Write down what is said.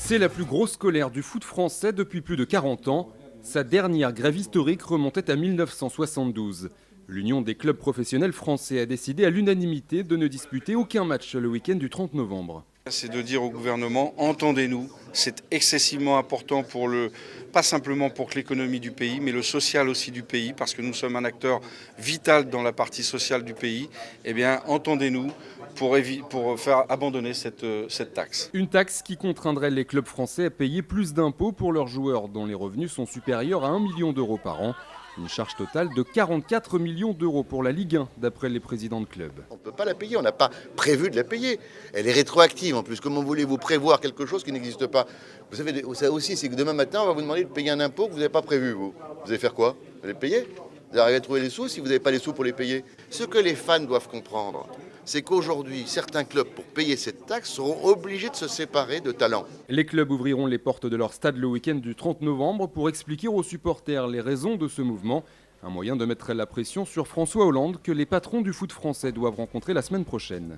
C'est la plus grosse colère du foot français depuis plus de 40 ans. Sa dernière grève historique remontait à 1972. L'Union des clubs professionnels français a décidé à l'unanimité de ne disputer aucun match le week-end du 30 novembre. C'est de dire au gouvernement, entendez-nous, c'est excessivement important pas simplement pour l'économie du pays, mais le social aussi du pays, parce que nous sommes un acteur vital dans la partie sociale du pays. Eh bien, entendez-nous pour faire abandonner cette taxe. Une taxe qui contraindrait les clubs français à payer plus d'impôts pour leurs joueurs, dont les revenus sont supérieurs à 1 million d'euros par an. Une charge totale de 44 millions d'euros pour la Ligue 1, d'après les présidents de club. On ne peut pas la payer, on n'a pas prévu de la payer. Elle est rétroactive en plus. Comment voulez-vous prévoir quelque chose qui n'existe pas? Vous savez, ça aussi, c'est que demain matin, on va vous demander de payer un impôt que vous n'avez pas prévu, vous. Vous allez faire quoi? Vous allez le payer? Vous arrivez à trouver les sous si vous n'avez pas les sous pour les payer? Ce que les fans doivent comprendre, c'est qu'aujourd'hui, certains clubs, pour payer cette taxe, seront obligés de se séparer de talents. Les clubs ouvriront les portes de leur stade le week-end du 30 novembre pour expliquer aux supporters les raisons de ce mouvement. Un moyen de mettre la pression sur François Hollande que les patrons du foot français doivent rencontrer la semaine prochaine.